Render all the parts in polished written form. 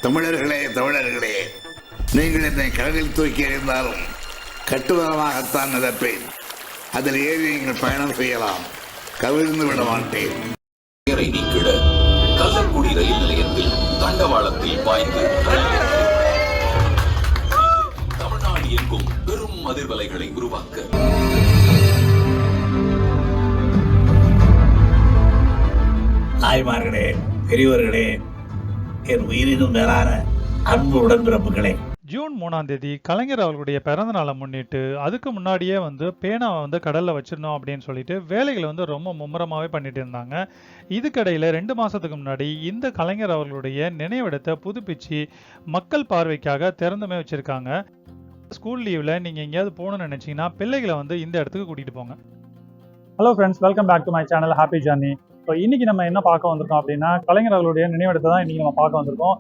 தமிழர்களே, நீங்கள் என்னை கடலில் தூக்கி எறிந்தாலும் கட்டுமரமாகத்தான் நிரப்பேன். அதில் ஏறி நீங்கள் பயணம் செய்யலாம். கவிழ்ந்து விட மாட்டேன். நீக்கிட கள்ளக்குடி ரயில் நிலையத்தில் தண்டவாளத்தில் பாய்ந்து தமிழ்நாடு எங்கும் பெரும் அதிர்வலைகளை உருவாக்க தாய்மார்களே, பெரியவர்களே, என் உயிரினும் மேலான அன்பு உடன்பிறப்புகளே, ஜூன் 3ஆம் தேதி கலைஞர் அவர்களுடைய பிறந்த நாளை முன்னிட்டு அதுக்கு முன்னாடியே பேனாவை கடலில் வச்சிடணும் அப்படின்னு சொல்லிட்டு வேலைகளை ரொம்ப மும்முரமாகவே பண்ணிட்டு இருந்தாங்க. இதுக்கிடையில் 2 மாதத்துக்கு முன்னாடி இந்த கலைஞர் அவர்களுடைய நினைவிடத்தை புதுப்பிச்சு மக்கள் பார்வைக்காக திறந்துமே வச்சுருக்காங்க. ஸ்கூல் லீவில் நீங்கள் எங்கேயாவது போகணும்னு நினச்சிங்கன்னா பிள்ளைகளை இந்த இடத்துக்கு கூட்டிகிட்டு போங்க. Hello friends, welcome back to my channel happy journey. So இன்றைக்கி நம்ம என்ன பார்க்க வந்திருக்கோம் அப்படின்னா, கலைஞர் அவர்களுடைய நினைவிடத்தை தான் இன்றைக்கி நம்ம பார்க்க வந்திருக்கோம்.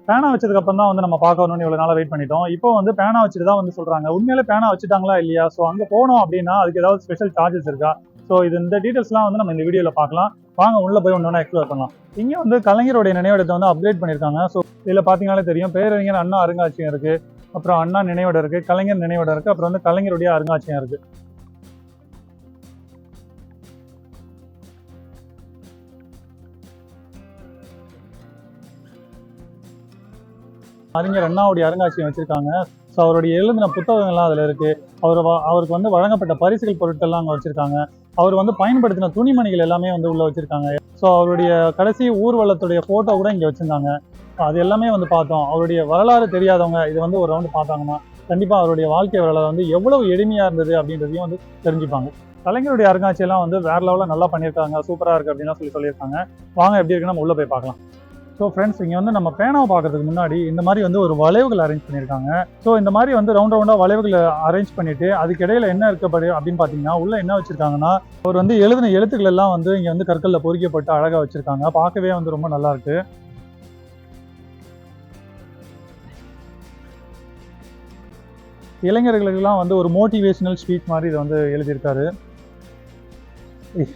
பேனா வச்சதுக்கப்புறம் தான் நம்ம பார்க்க வரணும்னு இவ்வளோ நாளாக வெயிட் பண்ணிட்டோம். இப்போ பேனா வச்சுட்டு தான் சொல்கிறாங்க. உண்மையிலே பேனா வச்சுட்டாங்களா இல்லையா? ஸோ அங்கே போனோம் அப்படின்னா அதுக்கு ஏதாவது ஸ்பெஷல் சார்ஜஸ் இருக்கா? ஸோ இந்த டீட்டெயில்ஸ்லாம் நம்ம இந்த வீடியோவில் பார்க்கலாம். வாங்க உள்ளே போய் ஒன்று எக்ஸ்ப்ளோர் பண்ணலாம். இங்கே கலைஞருடைய நினைவிடத்தை அப்கிரேட் பண்ணியிருக்காங்க. ஸோ இதில் பார்த்தீங்கன்னாலே தெரியும், பேரறிஞர் அண்ணா அருங்காட்சியகம் இருக்குது, அப்புறம் அண்ணா நினைவிடம் இருக்குது, கலைஞர் நினைவிடம் இருக்குது, அப்புறம் கலைஞருடைய அருங்காட்சியகம் இருக்குது. அறிஞர் அண்ணாவுடைய அருங்காட்சியகம் வச்சிருக்காங்க. ஸோ அவருடைய எழுதின புத்தகங்கள்லாம் அதில் இருக்குது. அவருக்கு வழங்கப்பட்ட பரிசுகள் பொருட்கள்லாம் அங்கே வச்சுருக்காங்க. அவர் பயன்படுத்தின துணிமணிகள் எல்லாமே உள்ளே வச்சுருக்காங்க. ஸோ அவருடைய கடைசி ஊர்வலத்துடைய ஃபோட்டோ கூட இங்கே வச்சுருந்தாங்க. அது எல்லாமே பார்த்தோம். அவருடைய வரலாறு தெரியாதவங்க இது ஒரு ரவுண்டு பார்த்தாங்கன்னா கண்டிப்பாக அவருடைய வாழ்க்கை வரலாறு எவ்வளவு எளிமையாக இருந்தது அப்படின்றதையும் தெரிஞ்சுப்பாங்க. கலைஞருடைய அருங்காட்சியெல்லாம் வேறு லெவலில் நல்லா பண்ணியிருக்காங்க, சூப்பராக இருக்குது அப்படின்னு சொல்லியிருக்காங்க. வாங்க எப்படி இருக்குன்னு நம்ம உள்ளே போய் பார்க்கலாம். ஸோ ஃப்ரெண்ட்ஸ், இங்கே நம்ம பேனாவை பார்க்கறதுக்கு முன்னாடி இந்த மாதிரி ஒரு வளைவுகள் அரேஞ்ச் பண்ணியிருக்காங்க. ஸோ இந்த மாதிரி ரவுண்ட் ரவுண்டாக வளைவுகள் அரேஞ்ச் பண்ணிட்டு அதுக்கு இடையில என்ன இருக்கப்படு அப்படின்னு பார்த்தீங்கன்னா, உள்ள என்ன வச்சிருக்காங்கன்னா, அவர் எழுதின எழுத்துக்கள் எல்லாம் இங்கே கற்களில் பொறிக்கப்பட்டு அழகாக வச்சிருக்காங்க. பார்க்கவே ரொம்ப நல்லா இருக்கு. இளைஞர்களுக்கெல்லாம் ஒரு மோட்டிவேஷனல் ஸ்பீச் மாதிரி இதை எழுதியிருக்காரு.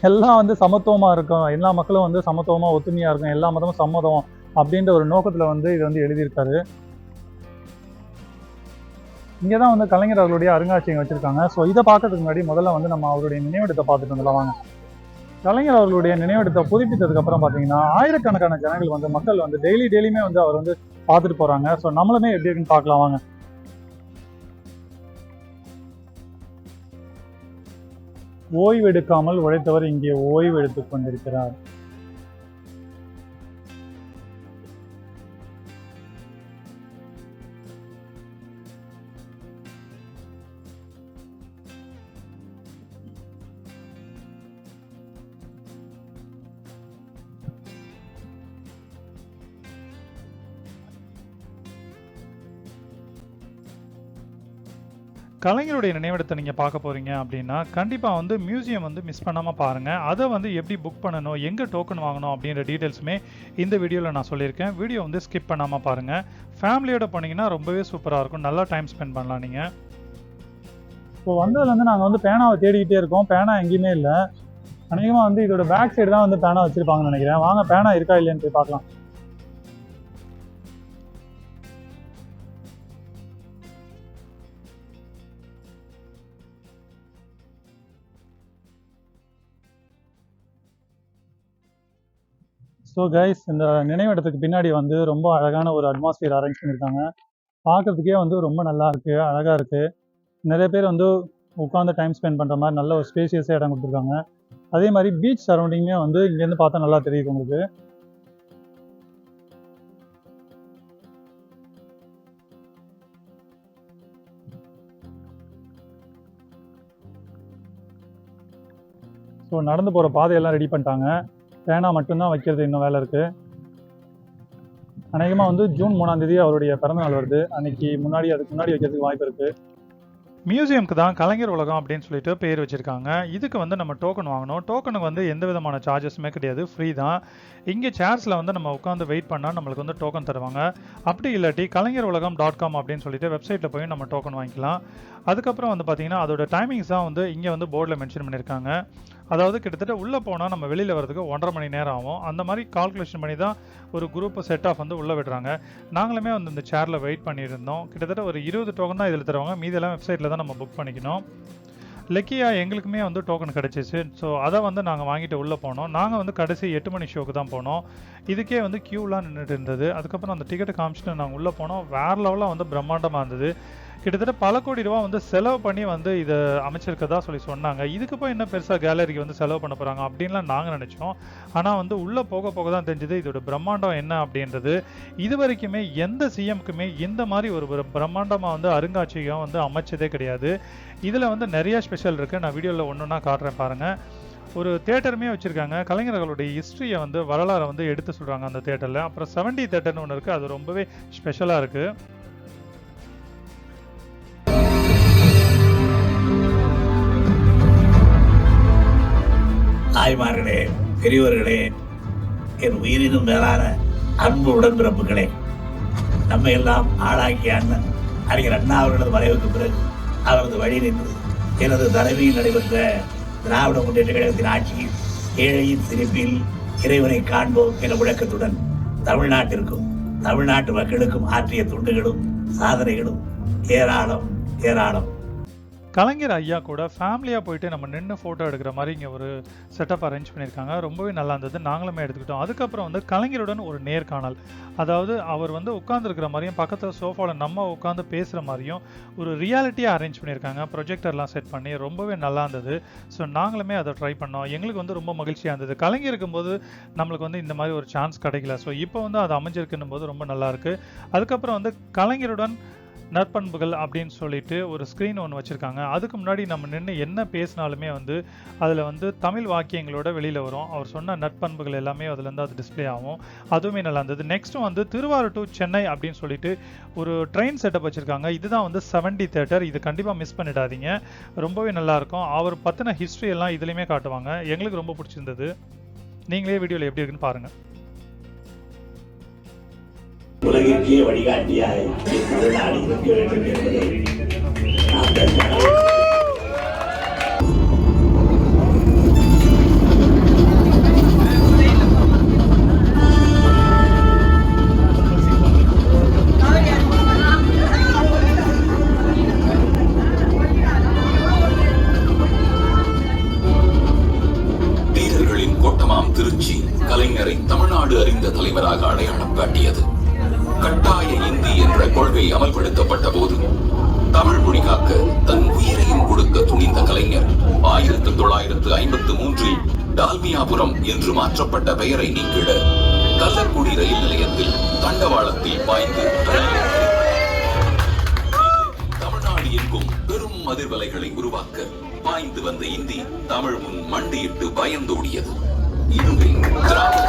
எல்லாம் சமத்துவமாக இருக்கும், எல்லா மக்களும் சமத்துவமாக ஒத்துமையாக இருக்கும், எல்லா மதமும் சம்மதம் அப்படின்ற ஒரு நோக்கத்தில் இது எழுதியிருக்காரு. இங்கே தான் கலைஞர் அவர்களுடைய அருங்காட்சியகம் வச்சுருக்காங்க. ஸோ இதை பார்க்கறதுக்கு முன்னாடி முதல்ல நம்ம அவருடைய நினைவிடத்தை பார்த்துட்டு வந்துடலாம் வாங்க. கலைஞர் அவர்களுடைய நினைவிடத்தை புதுப்பித்ததுக்கப்புறம் பார்த்தீங்கன்னா ஆயிரக்கணக்கான ஜனங்கள் மக்கள் டெய்லியுமே அவர் பார்த்துட்டு போகிறாங்க. ஸோ நம்மளுமே எப்படி இருக்குன்னு பார்க்கலாம் வாங்க. ஓய்வெடுக்காமல் உழைத்தவர் இங்கே ஓய்வு எடுத்துக் கொண்டிருக்கிறார். கலைஞருடைய நினைவிடத்தை நீங்கள் பார்க்க போகிறீங்க அப்படின்னா கண்டிப்பாக மியூசியம் மிஸ் பண்ணாமல் பாருங்கள். அதை எப்படி புக் பண்ணணும், எங்கே டோக்கன் வாங்கணும் அப்படின்ற டீட்டெயில்ஸுமே இந்த வீடியோவில் நான் சொல்லியிருக்கேன். வீடியோ ஸ்கிப் பண்ணாமல் பாருங்கள். ஃபேமிலியோட போனீங்கன்னா ரொம்பவே சூப்பராக இருக்கும், நல்லா டைம் ஸ்பெண்ட் பண்ணலாம் நீங்கள். இப்போ வந்ததுலேருந்து நாங்கள் பேனாவை தேடிக்கிட்டே இருக்கோம். பேனா எங்கேயுமே இல்லை. அநேகமாக இதோட பேக் சைடு தான் பேனா வச்சுருப்பாங்கன்னு நினைக்கிறேன். வாங்க பேனா இருக்கா இல்லைன்னு போய் பார்க்கலாம். ஸோ கைஸ், இந்த நினைவிடத்துக்கு பின்னாடி ரொம்ப அழகான ஒரு அட்மாஸ்பியர் அரேஞ்ச் பண்ணியிருக்காங்க. பார்க்கறதுக்கே ரொம்ப நல்லா இருக்குது, அழகாக இருக்குது. நிறைய பேர் உட்காந்து டைம் ஸ்பெண்ட் பண்ணுற மாதிரி நல்ல ஒரு ஸ்பேசியஸாக இடம் கொடுத்துருக்காங்க. அதே மாதிரி பீச் சரௌண்டிங்குமே இங்கேருந்து பார்த்தா நல்லா தெரியுது உங்களுக்கு. ஸோ நடந்து போகிற பாதையெல்லாம் ரெடி பண்ணிட்டாங்க. பேனா மட்டும்தான் வைக்கிறது இன்னும் வேலை இருக்குது. அநேகமாக ஜூன் 3ஆம் தேதி அவருடைய பிறந்தநாள் வருது. அதுக்கு முன்னாடி வைக்கிறதுக்கு வாய்ப்பு இருக்குது. மியூசியம்க்கு தான் கலைஞர் உலகம் அப்படின்னு சொல்லிட்டு பேர் வச்சுருக்காங்க. இதுக்கு நம்ம டோக்கன் வாங்கணும். டோக்கனுக்கு எந்த விதமான சார்ஜஸுமே கிடையாது, ஃப்ரீ தான். இங்கே சேர்ஸில் நம்ம உட்காந்து வெயிட் பண்ணால் நம்மளுக்கு டோக்கன் தருவாங்க. அப்படி இல்லாட்டி கலைஞர் உலகம் .com அப்படின்னு சொல்லிட்டு வெப்சைட்டில் போய் நம்ம டோக்கன் வாங்கிக்கலாம். அதுக்கப்புறம் பார்த்திங்கன்னா அதோட டைமிங்ஸ் தான் இங்கே போர்டில் மென்ஷன் பண்ணியிருக்காங்க. அதாவது கிட்டத்தட்ட உள்ளே போனால் நம்ம வெளியில் வரதுக்கு 1.5 மணி நேரம் ஆகும். அந்த மாதிரி கால்குலேஷன் பண்ணி தான் ஒரு குரூப்பை செட் ஆஃப் வந்து உள்ளே விடுறாங்க. நாங்களுமே வந்து இந்த சேரில் வெயிட் பண்ணியிருந்தோம். கிட்டத்தட்ட ஒரு 20 டோக்கன் தான் இதில் தருவாங்க. மீதெல்லாம் வெப்சைட்டில் தான் நம்ம புக் பண்ணிக்கணும். லக்கியாக எங்களுக்குமே வந்து டோக்கன் கிடச்சிச்சு. ஸோ அதை வந்து நாங்கள் வாங்கிட்டு உள்ளே போனோம். நாங்கள் வந்து கடைசி 8 மணி ஷோக்கு தான் போனோம். இதுக்கே வந்து க்யூலாம் நின்றுட்டு இருந்தது. அதுக்கப்புறம் அந்த டிக்கெட்டை காமிச்சிட்டு நாங்கள் உள்ளே போனோம். வேறு லெவலில் வந்து பிரம்மாண்டமாக இருந்தது. கிட்டத்தட்ட பல கோடி ரூபா வந்து செலவு பண்ணி வந்து இதை அமைச்சிருக்கதா சொன்னாங்க. இதுக்கு போய் என்ன பெருசாக கேலரிக்கு வந்து செலவு பண்ண போகிறாங்க அப்படின்லாம் நாங்கள் நினச்சோம். ஆனால் வந்து உள்ளே போக போக தான் தெரிஞ்சது இதோட பிரம்மாண்டம் என்ன அப்படின்றது. இது வரைக்குமே எந்த சிஎம்க்குமே இந்த மாதிரி ஒரு பிரம்மாண்டமாக வந்து அருங்காட்சியகம் வந்து அமைச்சதே கிடையாது. இதில் வந்து நிறைய ஸ்பெஷல் இருக்குது. நான் வீடியோவில் ஒன்றுன்னா காட்டுறேன் பாருங்கள். ஒரு தேட்டருமே வச்சுருக்காங்க. கலைஞர்களுடைய ஹிஸ்ட்ரியை வந்து வரலாறை வந்து எடுத்து சொல்கிறாங்க அந்த தேட்டரில். அப்புறம் 70 தேட்டர்னு ஒன்று இருக்குது. அது ரொம்பவே ஸ்பெஷலாக இருக்குது. தாய்மார்களே, பெரியவர்களே, என் உயிரினும் மேலான அன்பு உடன்பிறப்புகளே, நம்ம எல்லாம் ஆளாக்கிய அண்ணன் அறிஞர் அண்ணா அவர்களது மறைவுக்கு பிறகு அவரது வழி நின்று எனது தலைமையில் நடைபெற்ற திராவிட முன்னேற்ற கழகத்தின் ஆட்சியில் ஏழையின் சிரிப்பில் இறைவனை காண்போம் என முழக்கத்துடன் தமிழ்நாட்டிற்கும் தமிழ்நாட்டு மக்களுக்கும் ஆற்றிய துண்டுகளும் சாதனைகளும் ஏராளம் ஏராளம். கலைஞர் ஐயா கூட ஃபேமிலியாக போயிட்டு நம்ம நின்று ஃபோட்டோ எடுக்கிற மாதிரி இங்கே ஒரு செட்டப் அரேஞ்ச் பண்ணியிருக்காங்க. ரொம்பவே நல்லா இருந்தது. நாங்களுமே எடுத்துக்கிட்டோம். அதுக்கப்புறம் வந்து கலைஞருடன் ஒரு நேர்காணல், அதாவது அவர் வந்து உட்காந்துருக்கிற மாதிரியும் பக்கத்தில் சோஃபாவில் நம்ம உட்காந்து பேசுகிற மாதிரியும் ஒரு ரியாலிட்டியாக அரேஞ்ச் பண்ணியிருக்காங்க. ப்ரொஜெக்டர்லாம் செட் பண்ணி ரொம்பவே நல்லா இருந்தது. ஸோ நாங்களுமே அதை ட்ரை பண்ணோம். எங்களுக்கு வந்து ரொம்ப மகிழ்ச்சியாக இருந்தது. கலைஞர் இருக்கும்போது நம்மளுக்கு வந்து இந்த மாதிரி ஒரு சான்ஸ் கிடைக்கல. ஸோ இப்போ வந்து அது அமைஞ்சிருக்குன்னும் போது ரொம்ப நல்லாயிருக்கு. அதுக்கப்புறம் வந்து கலைஞருடன் நற்பண்புகள் அப்படின்னு சொல்லிட்டு ஒரு ஸ்க்ரீன் ஒன்று வச்சுருக்காங்க. அதுக்கு முன்னாடி நம்ம நின்று என்ன பேசினாலுமே வந்து அதில் வந்து தமிழ் வாக்கியங்களோட வெளியில் வரும். அவர் சொன்ன நற்பண்புகள் எல்லாமே அதுலேருந்து அது டிஸ்பிளே ஆகும். அதுவுமே நல்லா இருந்தது. நெக்ஸ்ட் வந்து திருவாரூர் டு சென்னை அப்படின்னு சொல்லிட்டு ஒரு ட்ரெயின் செட்டப் வச்சுருக்காங்க. இதுதான் வந்து 70 தேட்டர். இது கண்டிப்பாக மிஸ் பண்ணிடாதீங்க. ரொம்பவே நல்லாயிருக்கும். அவர் பற்றின ஹிஸ்ட்ரி எல்லாம் இதுலேயுமே காட்டுவாங்க. எங்களுக்கு ரொம்ப பிடிச்சிருந்தது. நீங்களே வீடியோவில் எப்படி இருக்குன்னு பாருங்கள். உலகிற்கே வழிகாட்டியாய் இந்த நாடு இருக்க வேண்டும் என்பதை வீரர்களின் கோட்டமாம் திருச்சி கலைஞரை தமிழ்நாடு அறிந்த தலைவராக அடையாளம் காட்டியது. கட்டாய இந்தி என்ற கொள்கை அமல்படுத்தப்பட்ட போது தமிழ் மொழி காக்க தன் உயிரையும் கொடுக்க துணிந்த கலைஞர் 1953 டால்மியாபுரம் என்று மாற்றப்பட்ட பெயரை நீக்கிட கல்லக்குடி ரயில் நிலையத்தில் தண்டவாளத்தில் பாய்ந்து தமிழ்நாடு எங்கும் பெரும் அதிர்வலைகளை உருவாக்க பாய்ந்து வந்த இந்தி தமிழ் முன் மண்டியிட்டு பயந்தோடியது. இதுவே திராவிட